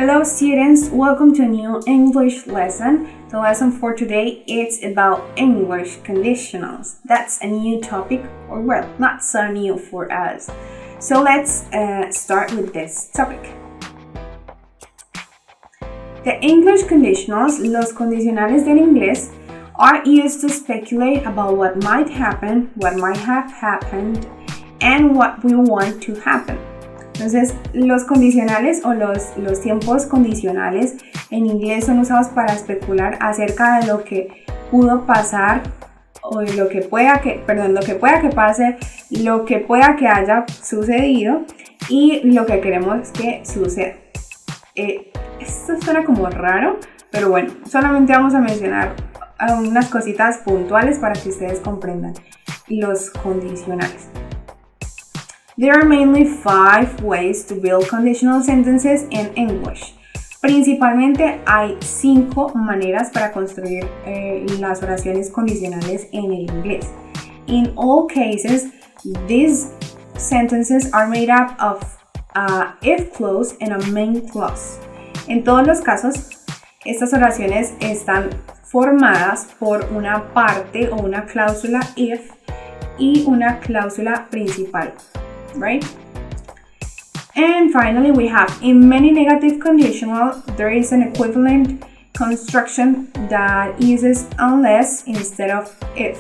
Hello students, welcome to a new English lesson. The lesson for today is about English conditionals. That's a new topic, or well, not so new for us. So let's start with this topic. The English conditionals, los condicionales del inglés, are used to speculate about what might happen, what might have happened, and what we want to happen. Entonces, los condicionales o los tiempos condicionales en inglés son usados para especular acerca de lo que pudo pasar o de lo que pueda que pase, lo que pueda que haya sucedido y lo que queremos que suceda. Esto suena como raro, pero bueno, solamente vamos a mencionar unas cositas puntuales para que ustedes comprendan los condicionales. There are mainly 5 ways to build conditional sentences in English. Principalmente hay 5 maneras para construir las oraciones condicionales en el inglés. In all cases, these sentences are made up of a if clause and a main clause. En todos los casos, estas oraciones están formadas por una parte o una cláusula if y una cláusula principal. Right? And finally, we have in many negative conditional, there is an equivalent construction that uses unless instead of if.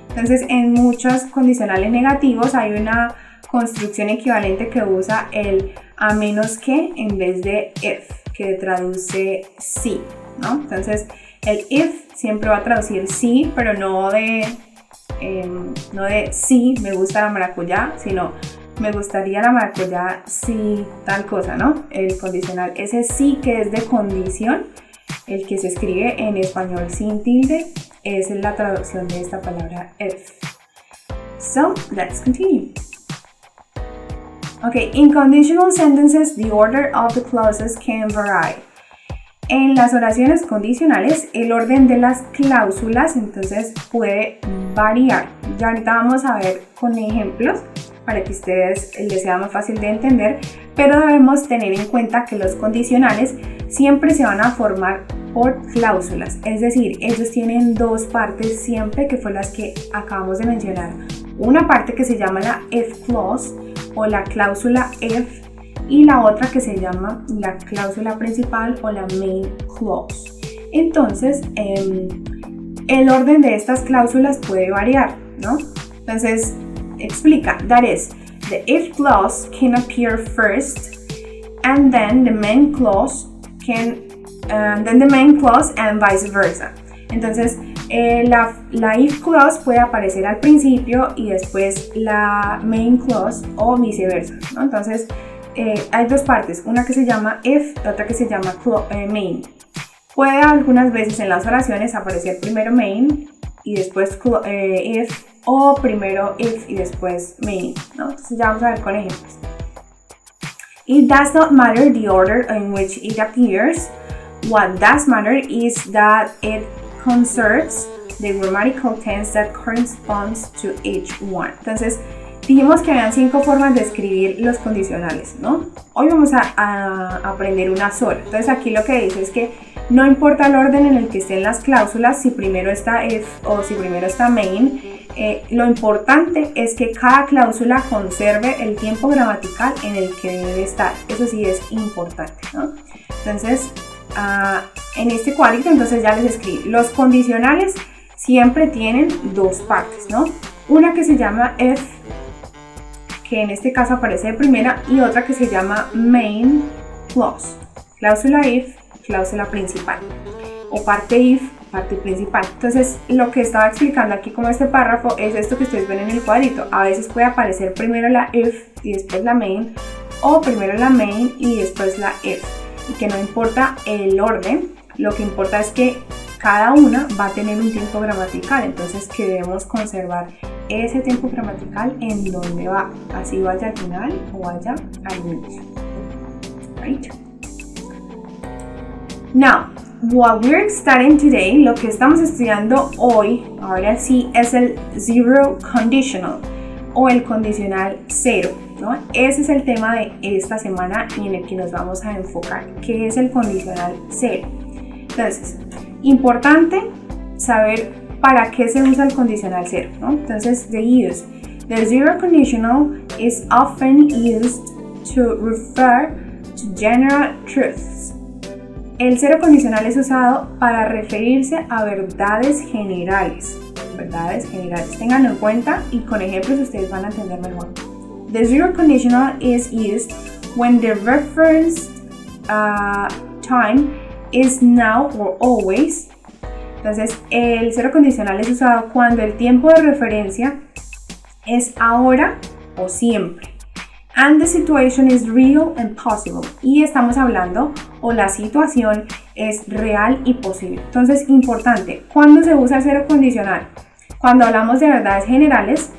Entonces, en muchos condicionales negativos hay una construcción equivalente que usa el a menos que en vez de if, que traduce sí, ¿no? Entonces, el if siempre va a traducir sí, pero no de sí, me gusta la maracuyá, sino me gustaría la maracuyá si tal cosa, ¿no? El condicional, ese sí que es de condición, el que se escribe en español sin tilde, es la traducción de esta palabra if. So, let's continue. Okay, in conditional sentences, the order of the clauses can vary. En las oraciones condicionales, el orden de las cláusulas entonces puede variar. Ya ahorita vamos a ver con ejemplos para que ustedes les sea más fácil de entender, pero debemos tener en cuenta que los condicionales siempre se van a formar por cláusulas, es decir, ellos tienen dos partes siempre, que fue las que acabamos de mencionar. Una parte que se llama la if clause o la cláusula if, y la otra que se llama la cláusula principal o la main clause. Entonces, el orden de estas cláusulas puede variar, ¿no? Entonces, explica, that is, the if clause can appear first and then the main clause and vice versa. Entonces, la if clause puede aparecer al principio y después la main clause o viceversa, ¿no? Entonces, hay dos partes, una que se llama if y otra que se llama main. Puede algunas veces en las oraciones aparecer primero main y después if, o primero if y después main, ¿no? Entonces ya vamos a ver con ejemplos. It does not matter the order in which it appears. What does matter is that it conserves the grammatical tense that corresponds to each one. Entonces, dijimos que habían 5 formas de escribir los condicionales, ¿no? Hoy vamos a aprender una sola. Entonces aquí lo que dice es que no importa el orden en el que estén las cláusulas, si primero está if o si primero está main, lo importante es que cada cláusula conserve el tiempo gramatical en el que debe estar. Eso sí es importante, ¿no? Entonces, en este cuadrito entonces ya les escribí. Los condicionales siempre tienen dos partes, ¿no? Una que se llama if, que en este caso aparece de primera, y otra que se llama main clause. Cláusula if, cláusula principal. O parte if, parte principal. Entonces, lo que estaba explicando aquí como este párrafo es esto que ustedes ven en el cuadrito. A veces puede aparecer primero la if y después la main, o primero la main y después la if. Y que no importa el orden, lo que importa es que cada una va a tener un tiempo gramatical, entonces que debemos conservar ese tiempo gramatical en donde va, así vaya al final o vaya al inicio. Right? Now, what we're studying today, lo que estamos estudiando hoy, ahora sí, es el zero conditional o el condicional cero. ¿no? Ese es el tema de esta semana y en el que nos vamos a enfocar, que es el condicional cero. Entonces, importante saber para qué se usa el condicional cero, ¿no? Entonces, the zero conditional is often used to refer to general truths. El cero condicional es usado para referirse a verdades generales. Verdades generales. Ténganlo en cuenta y con ejemplos ustedes van a entender mejor. The zero conditional is used when the referenced time is now or always. Entonces, el cero condicional es usado cuando el tiempo de referencia es ahora o siempre. And the situation is real and possible. Y estamos hablando, o la situación es real y posible. Entonces, importante, ¿cuándo se usa el cero condicional? Cuando hablamos de verdades generales,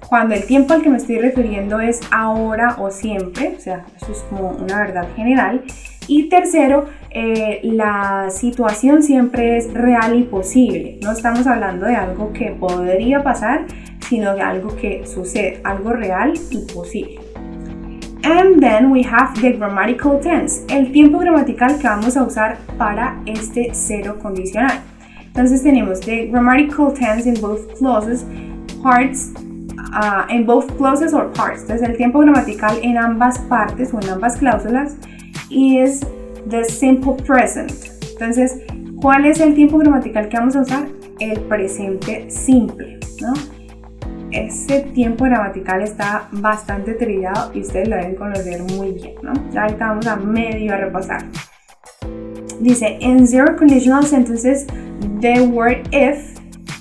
cuando el tiempo al que me estoy refiriendo es ahora o siempre, o sea, eso es como una verdad general. Y tercero, la situación siempre es real y posible. No estamos hablando de algo que podría pasar, sino de algo que sucede, algo real y posible. And then we have the grammatical tense, el tiempo gramatical que vamos a usar para este cero condicional. Entonces tenemos the grammatical tense in both clauses, parts, or parts. Entonces el tiempo gramatical en ambas partes o en ambas cláusulas is the simple present. Entonces, ¿cuál es el tiempo gramatical que vamos a usar? El presente simple, ¿no? Ese tiempo gramatical está bastante trillado y ustedes lo deben conocer muy bien, ¿no? Ya ahorita vamos a medio a repasar. Dice, in zero conditional sentences, the word if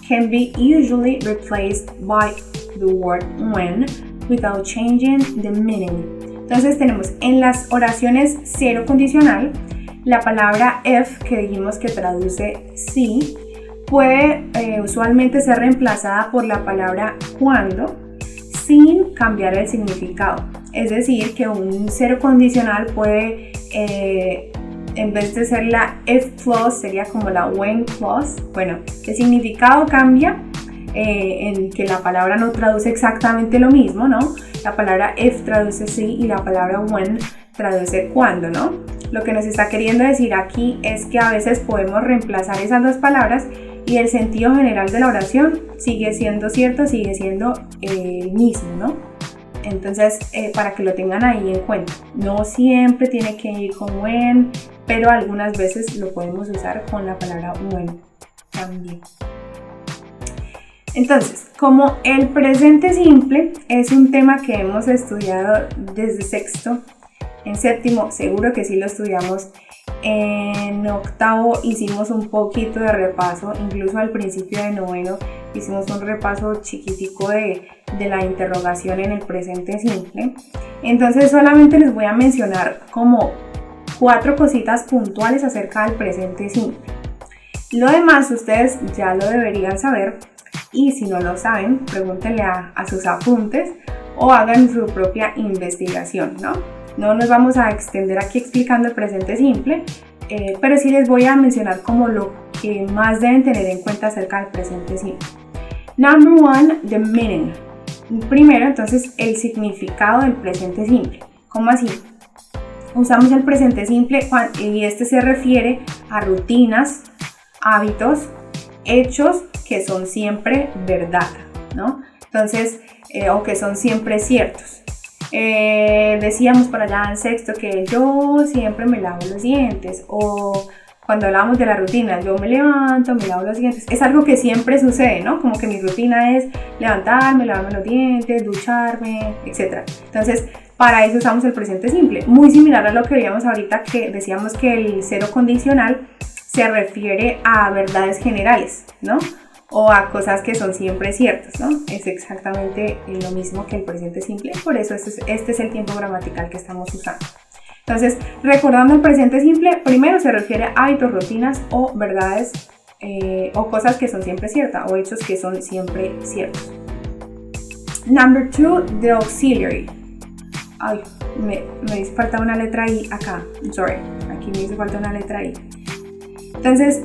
can be usually replaced by the word when without changing the meaning. Entonces tenemos en las oraciones cero condicional, la palabra if, que dijimos que traduce sí, puede usualmente ser reemplazada por la palabra cuando sin cambiar el significado. Es decir, que un cero condicional puede, en vez de ser la if clause, sería como la when clause. Bueno, el significado cambia en que la palabra no traduce exactamente lo mismo, ¿no? La palabra if traduce sí y la palabra when traduce cuando, ¿no? Lo que nos está queriendo decir aquí es que a veces podemos reemplazar esas dos palabras y el sentido general de la oración sigue siendo cierto, sigue siendo el mismo, ¿no? Entonces, para que lo tengan ahí en cuenta, no siempre tiene que ir con when, pero algunas veces lo podemos usar con la palabra when también. Entonces, como el presente simple es un tema que hemos estudiado desde sexto, en séptimo seguro que sí lo estudiamos, en octavo hicimos un poquito de repaso, incluso al principio de noveno hicimos un repaso chiquitico de la interrogación en el presente simple. Entonces solamente les voy a mencionar como 4 cositas puntuales acerca del presente simple. Lo demás ustedes ya lo deberían saber y si no lo saben, pregúntenle a sus apuntes o hagan su propia investigación, ¿no? No nos vamos a extender aquí explicando el presente simple, pero sí les voy a mencionar como lo que más deben tener en cuenta acerca del presente simple. Number 1, the meaning. Primero, entonces, el significado del presente simple. ¿Cómo así? Usamos el presente simple y este se refiere a rutinas, hábitos, hechos que son siempre verdad, ¿no? Entonces, o que son siempre ciertos. Decíamos por allá en sexto que yo siempre me lavo los dientes, o cuando hablábamos de la rutina, yo me levanto, me lavo los dientes, es algo que siempre sucede, ¿no? Como que mi rutina es levantarme, lavarme los dientes, ducharme, etc. Entonces, para eso usamos el presente simple, muy similar a lo que veíamos ahorita, que decíamos que el cero condicional se refiere a verdades generales, ¿no? O a cosas que son siempre ciertas, ¿no? Es exactamente lo mismo que el presente simple, por eso este es el tiempo gramatical que estamos usando. Entonces, recordando el presente simple, primero se refiere a hábitos, rutinas o verdades o cosas que son siempre ciertas o hechos que son siempre ciertos. Number 2, the auxiliary. Ay, me hizo falta una letra I acá, sorry, aquí me hizo falta una letra I. Entonces,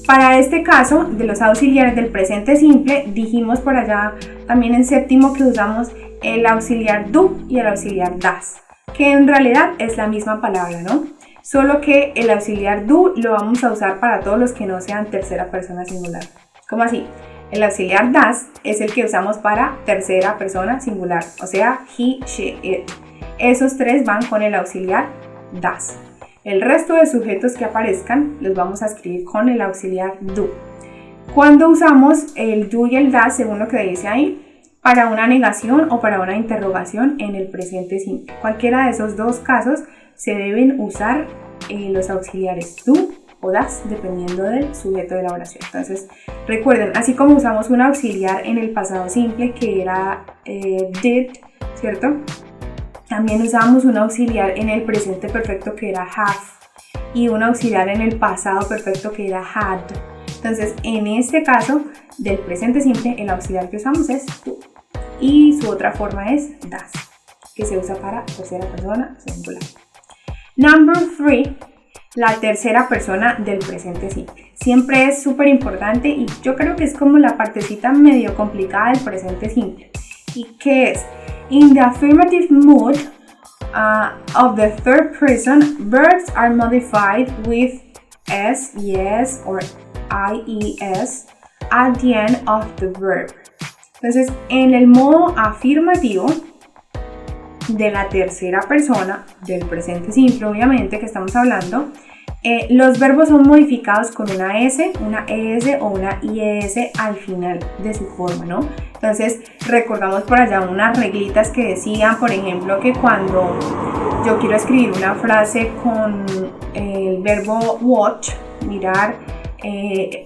para este caso de los auxiliares del presente simple, dijimos por allá también en séptimo que usamos el auxiliar do y el auxiliar das, que en realidad es la misma palabra, ¿no? Solo que el auxiliar do lo vamos a usar para todos los que no sean tercera persona singular. ¿Cómo así? El auxiliar das es el que usamos para tercera persona singular, o sea, he, she, it. Esos tres van con el auxiliar das. El resto de sujetos que aparezcan los vamos a escribir con el auxiliar do. Cuando usamos el do y el das, según lo que dice ahí, para una negación o para una interrogación en el presente simple. Cualquiera de esos dos casos se deben usar los auxiliares do o das dependiendo del sujeto de la oración. Entonces recuerden, así como usamos un auxiliar en el pasado simple que era did, ¿cierto? También usamos un auxiliar en el presente perfecto que era have y un auxiliar en el pasado perfecto que era had. Entonces en este caso del presente simple el auxiliar que usamos es do y su otra forma es das, que se usa para tercera persona singular. Number 3, la tercera persona del presente simple. Siempre es súper importante y yo creo que es como la partecita medio complicada del presente simple. ¿Y qué es? In the affirmative mood of the third person, verbs are modified with s, yes, or ies at the end of the verb. Entonces, en el modo afirmativo de la tercera persona del presente simple, obviamente que estamos hablando, los verbos son modificados con una S, una ES o una IES al final de su forma, ¿no? Entonces recordamos por allá unas reglitas que decían, por ejemplo, que cuando yo quiero escribir una frase con el verbo watch, mirar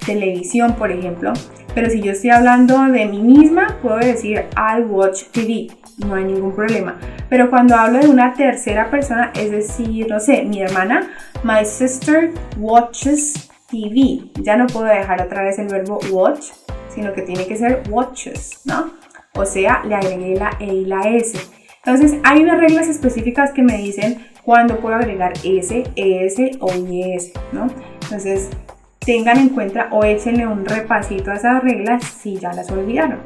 televisión, por ejemplo, pero si yo estoy hablando de mí misma, puedo decir I watch TV, no hay ningún problema. Pero cuando hablo de una tercera persona, es decir, no sé, mi hermana, my sister watches TV. Ya no puedo dejar otra vez el verbo watch, sino que tiene que ser watches, ¿no? O sea, le agregué la E y la S. Entonces, hay unas reglas específicas que me dicen cuándo puedo agregar S, ES o IES, ¿no? Entonces, tengan en cuenta o échenle un repasito a esas reglas si ya las olvidaron.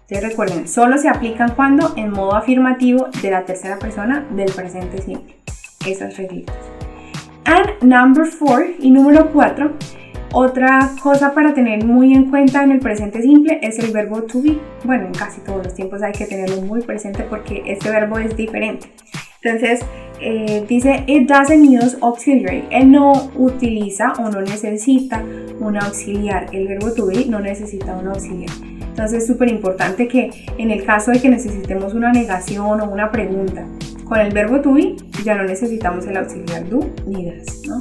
Entonces recuerden, solo se aplican cuando en modo afirmativo de la tercera persona del presente simple. Esas reglitas. And number 4 y número 4, otra cosa para tener muy en cuenta en el presente simple es el verbo to be. Bueno, en casi todos los tiempos hay que tenerlo muy presente porque este verbo es diferente. Entonces dice, it doesn't use auxiliary. Él no utiliza o no necesita un auxiliar. El verbo to be no necesita un auxiliar. Entonces es súper importante que en el caso de que necesitemos una negación o una pregunta con el verbo to be, ya no necesitamos el auxiliar do ni das, ¿no?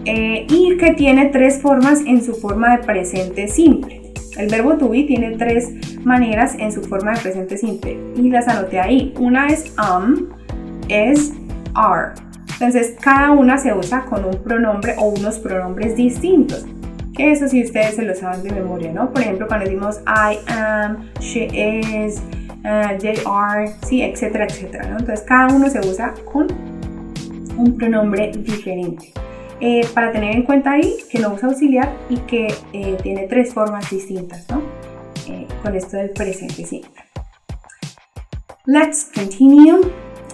Y que tiene tres formas en su forma de presente simple. El verbo to be tiene tres maneras en su forma de presente simple y las anoté ahí. Una es es, are. Entonces cada una se usa con un pronombre o unos pronombres distintos. Que eso sí ustedes se lo saben de memoria, ¿no? Por ejemplo, cuando decimos I am, she is, they are, sí, etcétera, etcétera, ¿no? Entonces cada uno se usa con un pronombre diferente. Para tener en cuenta ahí que no usa auxiliar y que tiene tres formas distintas, ¿no? Con esto del presente simple. Let's continue.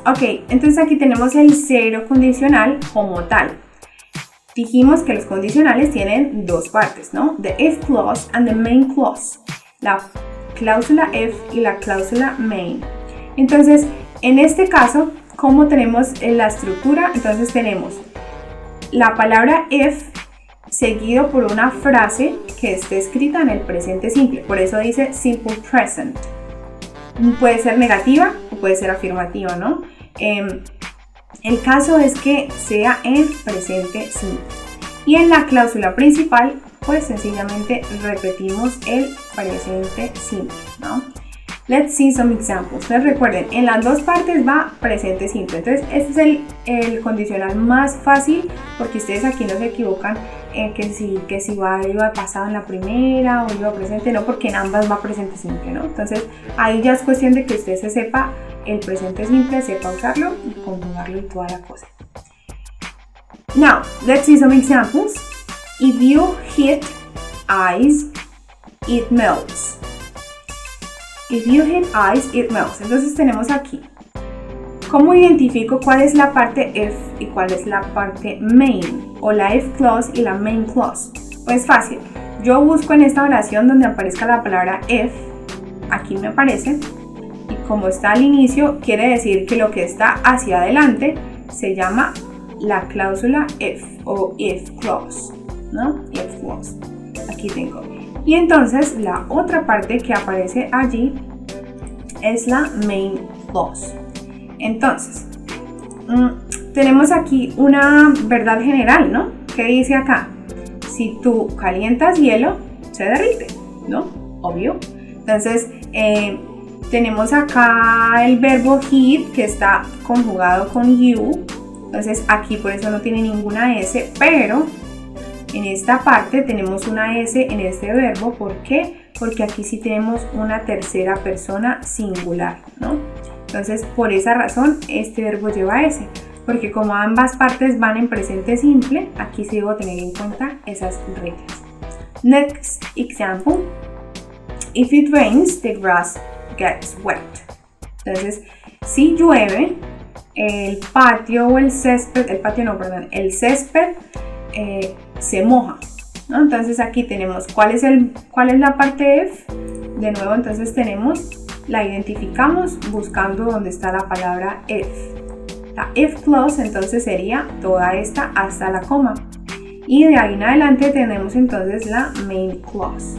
Ok, entonces aquí tenemos el cero condicional como tal. Dijimos que los condicionales tienen dos partes, ¿no? The if clause and the main clause. La cláusula if y la cláusula main. Entonces, en este caso, ¿cómo tenemos la estructura? Entonces tenemos la palabra if seguido por una frase que esté escrita en el presente simple. Por eso dice simple present. Puede ser negativa o puede ser afirmativa, ¿no? El caso es que sea en presente simple. Y en la cláusula principal, pues sencillamente repetimos el presente simple, ¿no? Let's see some examples. Entonces recuerden, en las dos partes va presente simple. Entonces este es el condicional más fácil porque ustedes aquí no se equivocan que si iba pasado en la primera o iba presente, no, porque en ambas va presente simple, ¿no? Entonces ahí ya es cuestión de que usted se sepa el presente simple, sepa usarlo y conjugarlo y toda la cosa. Now, let's see some examples. If you hit ice, it melts. If you hit ice, it melts. Entonces tenemos aquí. ¿Cómo identifico cuál es la parte if y cuál es la parte main? O la if clause y la main clause. Pues fácil. Yo busco en esta oración donde aparezca la palabra if. Aquí me aparece. Y como está al inicio, quiere decir que lo que está hacia adelante se llama la cláusula if o if clause, ¿no? If clause. Aquí tengo. Y entonces la otra parte que aparece allí es la main clause. Entonces, tenemos aquí una verdad general, ¿no? ¿Qué dice acá? Si tú calientas hielo, se derrite, ¿no? Obvio. Entonces, tenemos acá el verbo heat que está conjugado con you. Entonces, aquí por eso no tiene ninguna S, pero en esta parte tenemos una S en este verbo. ¿Por qué? Porque aquí sí tenemos una tercera persona singular, ¿no? Entonces, por esa razón, este verbo lleva S. Porque como ambas partes van en presente simple, aquí sí debo tener en cuenta esas reglas. Next example. If it rains, the grass gets wet. Entonces, si llueve, el patio o el césped, el césped se moja, ¿no? Entonces aquí tenemos cuál es la parte if. De nuevo, entonces la identificamos buscando donde está la palabra if. La if clause entonces sería toda esta hasta la coma. Y de ahí en adelante tenemos entonces la main clause.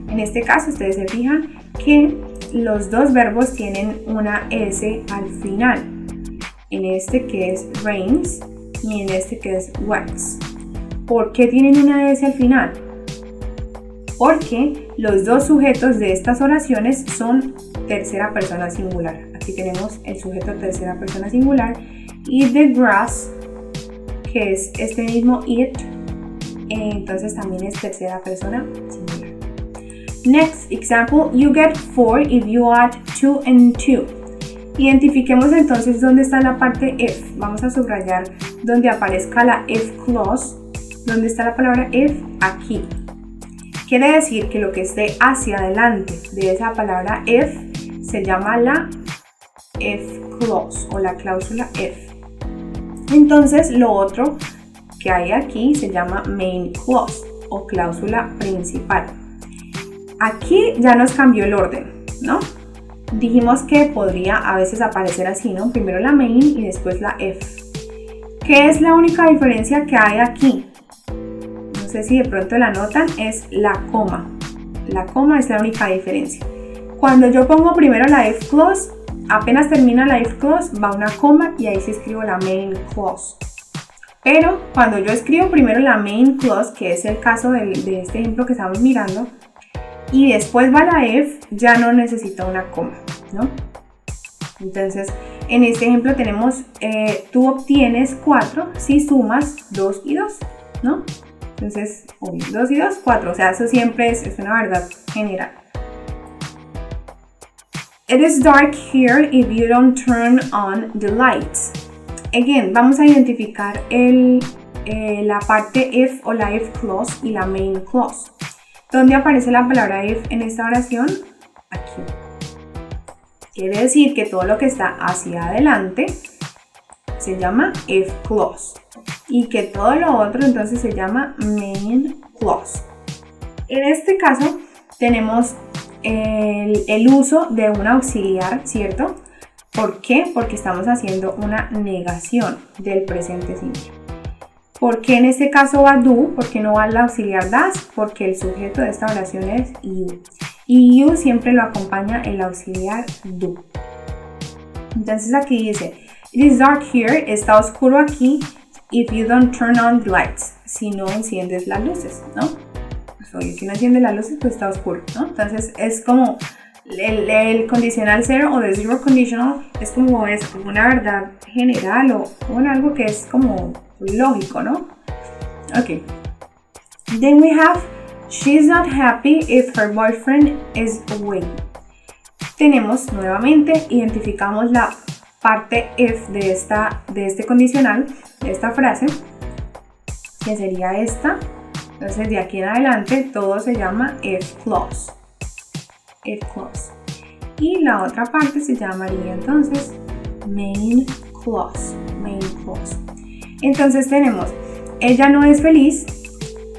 En este caso ustedes se fijan que los dos verbos tienen una S al final. En este que es rains y en este que es wets. ¿Por qué tienen una S al final? Porque los dos sujetos de estas oraciones son tercera persona singular. Aquí tenemos el sujeto tercera persona singular y the grass, que es este mismo it, entonces también es tercera persona singular. Next example, you get 4 if you add 2 and 2. Identifiquemos entonces dónde está la parte if. Vamos a subrayar donde aparezca la if clause. ¿Dónde está la palabra if? Aquí. Quiere decir que lo que esté hacia adelante de esa palabra if se llama la if clause o la cláusula if. Entonces lo otro que hay aquí se llama main clause o cláusula principal. Aquí ya nos cambió el orden, ¿no? Dijimos que podría a veces aparecer así, ¿no? Primero la main y después la if. ¿Qué es la única diferencia que hay aquí? No sé si de pronto la notan, es la coma. La coma es la única diferencia. Cuando yo pongo primero la if clause, apenas termina la if clause, va una coma y ahí sí escribo la main clause. Pero cuando yo escribo primero la main clause, que es el caso de este ejemplo que estamos mirando, y después va la if, ya no necesita una coma, ¿no? Entonces, en este ejemplo tenemos, tú obtienes 4 si sumas 2 y 2, ¿no? Entonces, 2 y 2, 4, o sea, eso siempre es una verdad general. It is dark here if you don't turn on the lights. Again, vamos a identificar la parte if o la if clause y la main clause. ¿Dónde aparece la palabra if en esta oración? Aquí. Quiere decir que todo lo que está hacia adelante se llama if clause y que todo lo otro entonces se llama main clause. En este caso tenemos el uso de un auxiliar, ¿cierto? ¿Por qué? Porque estamos haciendo una negación del presente simple. ¿Por qué en este caso va do? ¿Por qué no va el auxiliar das? Porque el sujeto de esta oración es you. Y you siempre lo acompaña el auxiliar do. Entonces aquí dice, it is dark here, está oscuro aquí, if you don't turn on the lights, si no enciendes las luces, ¿no? Pues, si no enciendes las luces, pues está oscuro, ¿no? Entonces es como el condicional cero o the zero conditional es como una verdad general o bueno, algo que es como lógico, ¿no? Ok. Then we have, she's not happy if her boyfriend is away. Tenemos nuevamente, identificamos la parte if de este condicional, de esta frase, que sería esta. Entonces de aquí en adelante todo se llama if clause. If clause. y la otra parte se llamaría entonces main clause. Entonces tenemos, ella no es feliz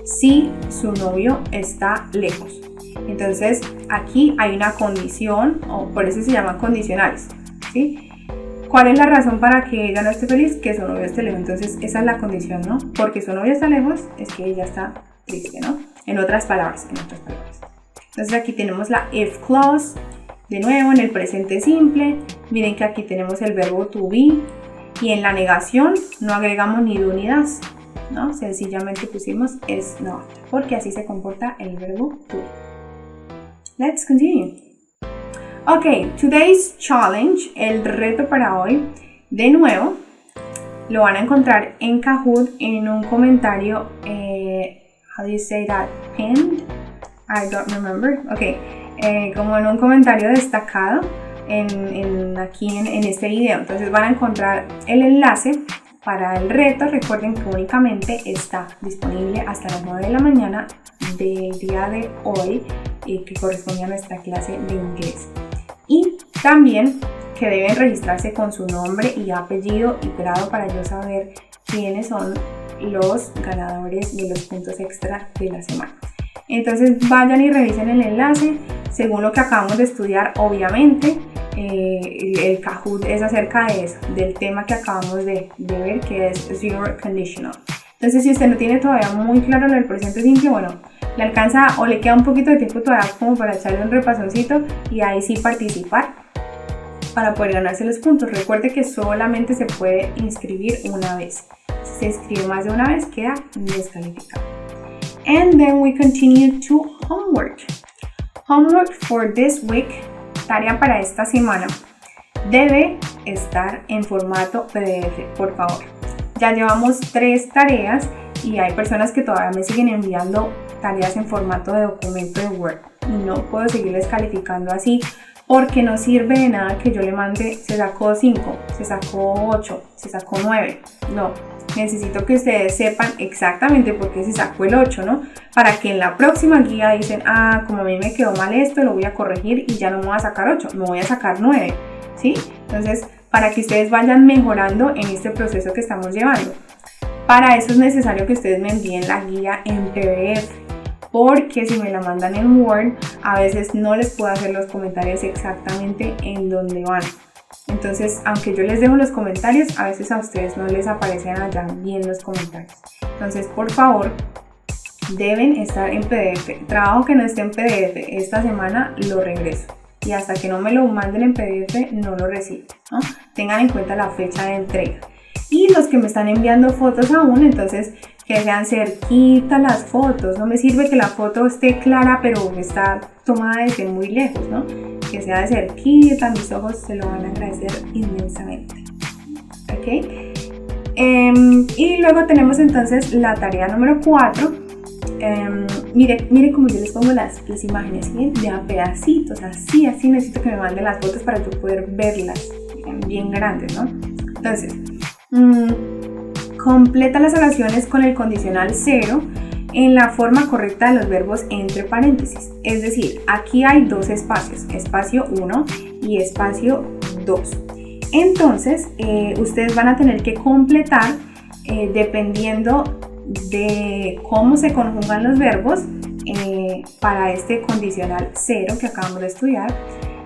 si su novio está lejos. Entonces aquí hay una condición, o por eso se llaman condicionales, ¿sí? ¿Cuál es la razón para que ella no esté feliz? Que su novio esté lejos. Entonces esa es la condición, ¿no? Porque su novio está lejos, es que ella está triste, ¿no? En otras palabras. Entonces aquí tenemos la if clause, de nuevo en el presente simple. Miren que aquí tenemos el verbo to be, y en la negación no agregamos ni do ni das, ¿no? Sencillamente pusimos is not, porque así se comporta el verbo to be. Let's continue. Ok, today's challenge, el reto para hoy, de nuevo, lo van a encontrar en Kahoot en un comentario, how do you say that, pinned? I don't remember. Ok, como en un comentario destacado aquí en este video. Entonces van a encontrar el enlace para el reto. Recuerden que únicamente está disponible hasta las 9 de la mañana del día de hoy, que corresponde a nuestra clase de inglés. Y también que deben registrarse con su nombre y apellido y grado para yo saber quiénes son los ganadores de los puntos extra de la semana. Entonces vayan y revisen el enlace según lo que acabamos de estudiar. Obviamente el Kahoot es acerca de eso, del tema que acabamos de ver, que es Zero Conditional. Entonces si usted no tiene todavía muy claro lo del presente simple, bueno, le alcanza o le queda un poquito de tiempo todavía como para echarle un repasoncito y ahí sí participar para poder ganarse los puntos. Recuerde que solamente se puede inscribir una vez. Si se inscribe más de una vez queda descalificado. And then we continue to homework. Homework for this week, tarea para esta semana, debe estar en formato PDF, por favor. Ya llevamos 3 tareas y hay personas que todavía me siguen enviando tareas en formato de documento de Word. Y no puedo seguirles calificando así porque no sirve de nada que yo le mande, se sacó 5, se sacó 8, se sacó 9. No, necesito que ustedes sepan exactamente por qué se sacó el 8, ¿no? Para que en la próxima guía dicen, como a mí me quedó mal esto, lo voy a corregir y ya no me voy a sacar 8, me voy a sacar 9, ¿sí? Entonces, para que ustedes vayan mejorando en este proceso que estamos llevando. Para eso es necesario que ustedes me envíen la guía en PDF, porque si me la mandan en Word, a veces no les puedo hacer los comentarios exactamente en donde van. Entonces, aunque yo les dejo los comentarios, a veces a ustedes no les aparecen allá bien los comentarios. Entonces, por favor, deben estar en PDF. Trabajo que no esté en PDF esta semana lo regreso. Y hasta que no me lo manden en PDF, no lo recibo, ¿no? Tengan en cuenta la fecha de entrega. Y los que me están enviando fotos aún, entonces que sean cerquita las fotos. No me sirve que la foto esté clara, pero está tomada desde muy lejos, ¿no? Que sea de cerquita, mis ojos se lo van a agradecer inmensamente. ¿Ok? Y luego tenemos entonces la tarea número 4. Mire como yo les pongo las imágenes, ¿sí? De a pedacitos, así necesito que me manden las fotos para yo poder verlas bien grandes, ¿no? Entonces, completa las oraciones con el condicional 0 en la forma correcta de los verbos entre paréntesis. Es decir, aquí hay 2 espacios, espacio 1 y espacio 2. Entonces, ustedes van a tener que completar dependiendo de cómo se conjugan los verbos para este condicional 0 que acabamos de estudiar.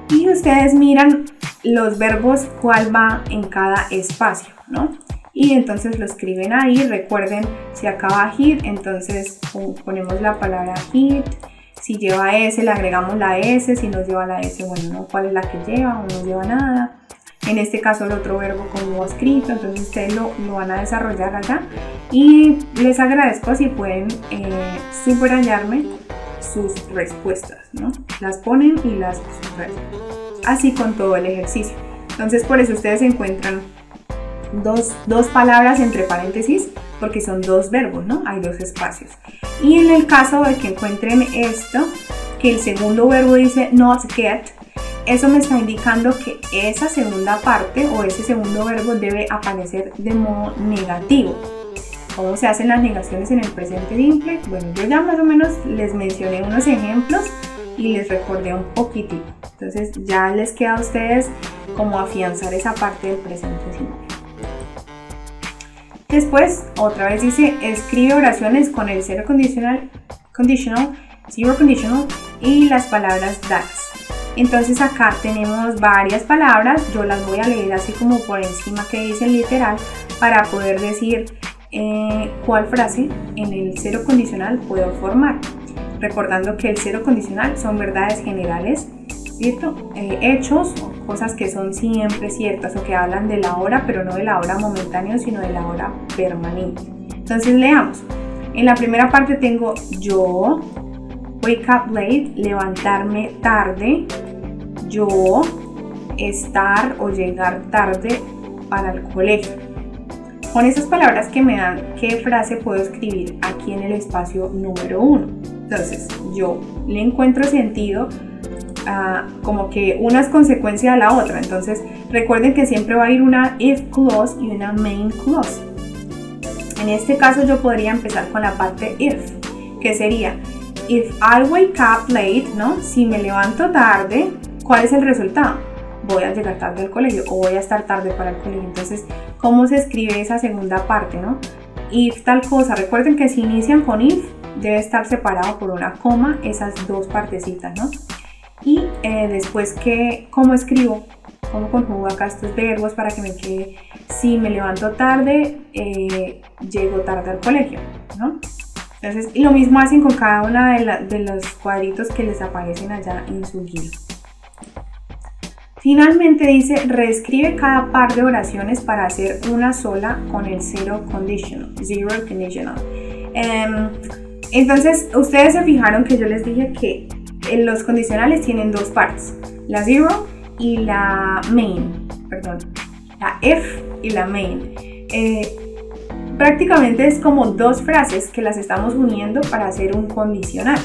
Y ustedes miran los verbos cuál va en cada espacio, ¿no? Y entonces lo escriben ahí. Recuerden, si acaba hit, entonces ponemos la palabra hit. Si lleva S, le agregamos la S. Si no lleva la S, bueno, ¿no? ¿Cuál es la que lleva o no lleva nada? En este caso el otro verbo como escrito, entonces ustedes lo van a desarrollar allá. Y les agradezco si pueden subrayarme sus respuestas, ¿no? Las ponen y las subrayan. Así con todo el ejercicio. Entonces por eso ustedes encuentran dos palabras entre paréntesis, porque son 2 verbos, ¿no? Hay 2 espacios. Y en el caso de que encuentren esto, que el segundo verbo dice not get, eso me está indicando que esa segunda parte o ese segundo verbo debe aparecer de modo negativo. ¿Cómo se hacen las negaciones en el presente simple? Bueno, yo ya más o menos les mencioné unos ejemplos y les recordé un poquitico. Entonces ya les queda a ustedes como afianzar esa parte del presente simple. Después, otra vez dice, escribe oraciones con el zero conditional, zero conditional y las palabras dadas. Entonces acá tenemos varias palabras, yo las voy a leer así como por encima que dicen literal para poder decir cuál frase en el cero condicional puedo formar. Recordando que el cero condicional son verdades generales, ¿cierto? Hechos o cosas que son siempre ciertas o que hablan de la hora, pero no de la hora momentánea, sino de la hora permanente. Entonces leamos. En la primera parte tengo yo, wake up late, levantarme tarde, yo, estar o llegar tarde para el colegio. Con esas palabras que me dan, ¿qué frase puedo escribir aquí en el espacio número 1? Entonces, yo le encuentro sentido como que una es consecuencia de la otra. Entonces, recuerden que siempre va a ir una if clause y una main clause. En este caso, yo podría empezar con la parte if, que sería if I wake up late, ¿no? Si me levanto tarde, ¿cuál es el resultado? Voy a llegar tarde al colegio o voy a estar tarde para el colegio. Entonces, ¿cómo se escribe esa segunda parte, no? If tal cosa. Recuerden que si inician con if, debe estar separado por una coma esas dos partecitas, ¿no? Y después, ¿cómo escribo? ¿Cómo conjugo acá estos verbos para que me quede? Si me levanto tarde, llego tarde al colegio, ¿no? Entonces, y lo mismo hacen con cada una de los cuadritos que les aparecen allá en su guía. Finalmente dice, reescribe cada par de oraciones para hacer una sola con el zero conditional. Entonces, ustedes se fijaron que yo les dije que los condicionales tienen dos partes, la zero y la main, la if y la main. Prácticamente es como dos frases que las estamos uniendo para hacer un condicional.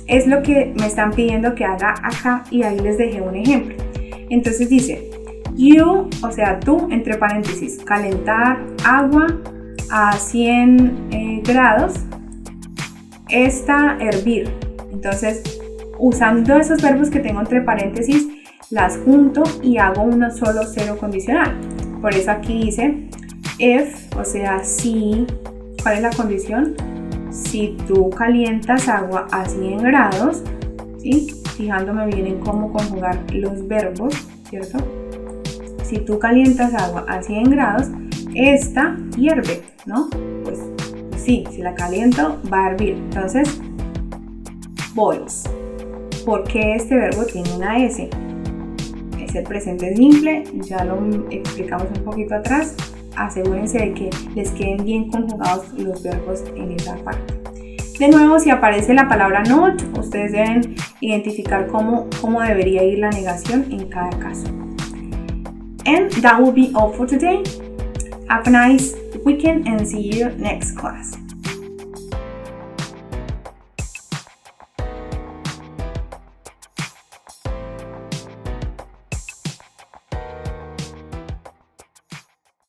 Es lo que me están pidiendo que haga acá y ahí les dejé un ejemplo. Entonces dice, you, o sea, tú, entre paréntesis, calentar agua a 100 grados, esta, hervir. Entonces, usando esos verbos que tengo entre paréntesis, las junto y hago uno solo cero condicional. Por eso aquí dice, if, o sea, si, ¿cuál es la condición? Si tú calientas agua a 100 grados, ¿sí? Fijándome bien en cómo conjugar los verbos, ¿cierto? Si tú calientas agua a 100 grados, esta hierve, ¿no? Pues sí, si la caliento va a hervir. Entonces, boils. ¿Por qué este verbo tiene una S? Es el presente simple, ya lo explicamos un poquito atrás. Asegúrense de que les queden bien conjugados los verbos en esa parte. De nuevo, si aparece la palabra not, ustedes deben identificar cómo debería ir la negación en cada caso. And that will be all for today. Have a nice weekend and see you next class.